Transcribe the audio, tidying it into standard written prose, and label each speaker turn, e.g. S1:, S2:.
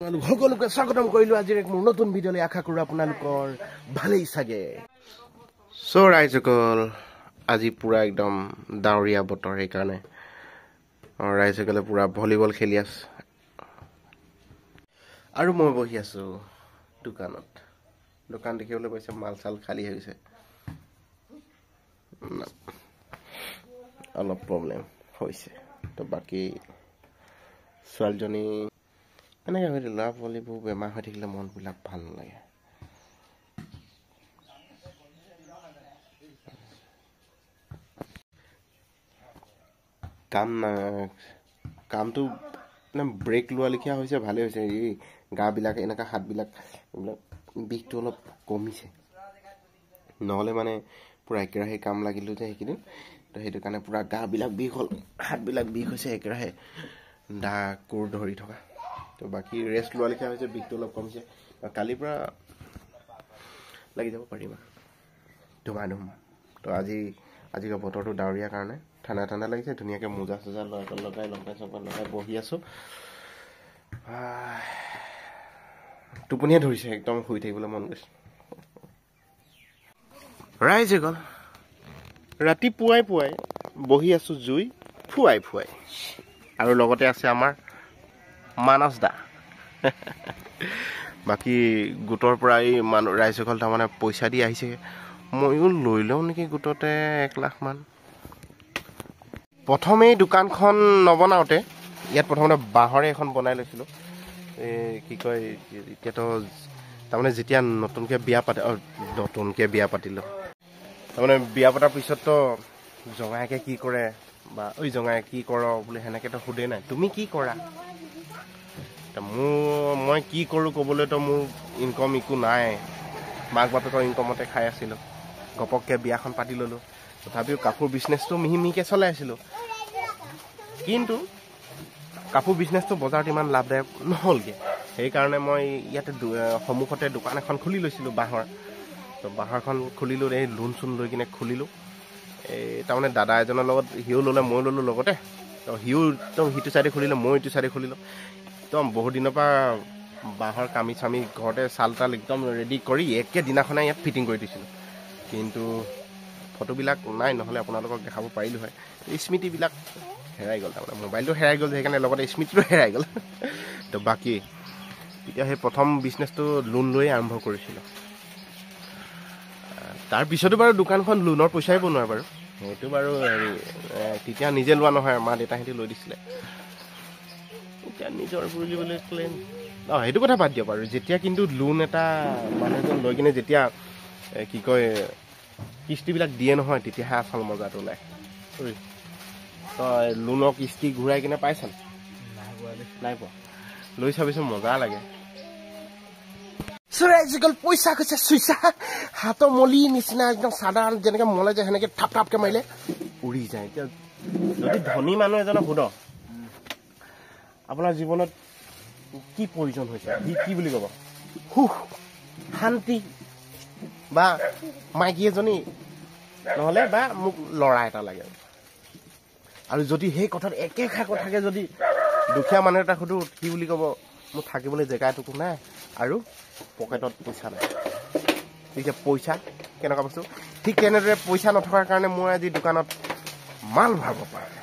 S1: আপোনালোক সকলোকে স্বাগতম কৰিলো আজিৰ এক নতুন ভিডিঅ'লৈ আশা কৰো আপোনালোকৰ ভালেই চাগে সো ৰাইজসকল আজি পুৰা একদম ডাৱৰীয়া বতৰ এই কাৰণে ৰাইজসকলে পুৰা ভলিবল খেলি আছে আৰু মই বহি আছো দোকানত দোকান দেখিবলৈ পাইছে মাল চাল খালি হৈছে অলপ প্ৰবলেম হৈছে তো বাকি ছোৱালীজনী এনেকৈ হৈ ল'ৰা পোৱালিবোৰ বেমাৰ হৈ থাকিলে মনবিলাক ভাল নালাগে কামটো মানে ব্ৰেক লোৱা লিখীয়া হৈছে ভালে হৈছে এই গাবিলাক এনেকা হাতবিলাক এইবিলাক বিষটো অলপ কমিছে নহ'লে মানে পুৰা একেৰাহে কাম লাগিলো যে সেইকেইদিন তো সেইটো কাৰণে পুৰা গাবিলাক বিষ হ'ল হাতবিলাক বিষ হৈছে একেৰাহে দা কোৰ ধৰি থকা তো বাকি ৰেষ্ট লোৱা লিখা হৈছে বিষটো অলপ কমিছে কালিৰ পৰা লাগি যাব পাৰিম ধুমাধুম তো আজি বতৰটো ডাৱৰীয়া কাৰণে ঠাণ্ডা ঠাণ্ডা লাগিছে ধুনীয়াকৈ মোজা চোজা লগাই বহি আছো টোপনিয়ে ধৰিছে একদম শুই থাকিবলৈ মন গৈছে ৰাইজে গ'ল ৰাতিপুৱাই বহি আছো জুই ফুৱাই আৰু লগতে আছে আমাৰ মানস দা বাকি গোটৰ পৰা এই ৰাইজসকল তাৰমানে পইচা দি আহিছে ময়ো লৈ লওঁ নেকি গোটতে 1 লাখ মান প্ৰথমেই দোকানখন নবনাওঁতে ইয়াত প্ৰথমতে বাঁহৰে এখন বনাই লৈছিলোঁ কি কয় এতিয়াতো তাৰমানে যেতিয়া নতুনকৈ বিয়া পাতিলোঁ তাৰমানে বিয়া পতাৰ পিছততো জঙায়েকে কি কৰে বা ঐ জঙাই কি কৰ বুলি সেনেকৈতো সোধে নাই তুমি কি কৰা মই কি কৰোঁ ক'বলৈতো মোৰ ইনকম একো নাই মাক বাপেকৰ ইনকমতে খাই আছিলোঁ ঘপককৈ বিয়াখন পাতি ল'লোঁ তথাপিও কাপোৰ বিজনেছটো মিহিকৈ চলাই আছিলোঁ কিন্তু কাপোৰ বিজনেছটো বজাৰত ইমান লাভদায়ক নহ'লগৈ সেইকাৰণে মই ইয়াতে সন্মুখতে দোকান এখন খুলি লৈছিলোঁ বাঁহৰ তো বাঁহৰখন খুলিলোঁ এই লোন চোন লৈ কিনে খুলিলোঁ এই তাৰমানে দাদা এজনৰ লগত সিও ল'লে মই ল'লোঁ লগতে তো সিও একদম সিটো চাইডে খুলিলে মই ইটো চাইডে খুলিলোঁ একদম বহুত দিনৰ পৰা বাঁহৰ কামি চামি ঘৰতে চাল তাল একদম ৰেডি কৰি একেদিনাখনে ইয়াত ফিটিং কৰি দিছিলোঁ কিন্তু ফটোবিলাক নাই নহ'লে আপোনালোকক দেখাব পাৰিলোঁ হয় স্মৃতিবিলাক হেৰাই গ'ল তাৰমানে মোবাইলটো হেৰাই গ'ল সেইকাৰণে লগতে স্মৃতিটো হেৰাই গ'ল তো বাকী তেতিয়া সেই প্ৰথম বিজনেছটো লোন লৈ আৰম্ভ কৰিছিলোঁ তাৰপিছতো বাৰু দোকানখন লোনৰ পইচাই বনোৱা বাৰু সেইটো বাৰু হেৰি তেতিয়া নিজে লোৱা নহয় মা দেউতাহঁতে লৈ দিছিলে এতিয়া নিজৰ বুলিবলৈ ক'লে সেইটো কথা বাদ দিয়ক বাৰু যেতিয়া কিন্তু লোন এটা মানুহ এজন লৈ কিনে যেতিয়া কি কয় কিস্তিবিলাক দিয়ে নহয় তেতিয়াহে আচল মজাটো ওলায় তই লোনৰ কিস্তি ঘূৰাই কিনে পাইছ নাই পোৱা লৈ চাবিচোন মজা লাগে পইচা কৈছে চুইচা হাতৰ মলি নিচিনা একদম সাধাৰণ যেনেকে মলে যায় সেনেকে থাপকে মাৰিলে উৰি যায় এতিয়া যদি ধনী মানুহ এজনক সোধ আপোনাৰ জীৱনত কি প্ৰয়োজন হৈছে কি বুলি ক'ব সুখ শান্তি বা মাইকী এজনী নহ'লে বা মোক ল'ৰা এটা লাগে আৰু যদি সেই কথাত একেষাৰ কথাকে যদি দুখীয়া মানুহ এটা সোধো কি বুলি ক'ব মোৰ থাকিবলৈ জেগা এটুকু নাই আৰু পকেটত পইচা নাই এতিয়া পইচা কেনেকুৱা বস্তু ঠিক তেনেদৰে পইচা নথকাৰ কাৰণে মই আজি দোকানত মাল ভৰাব পাৰোঁ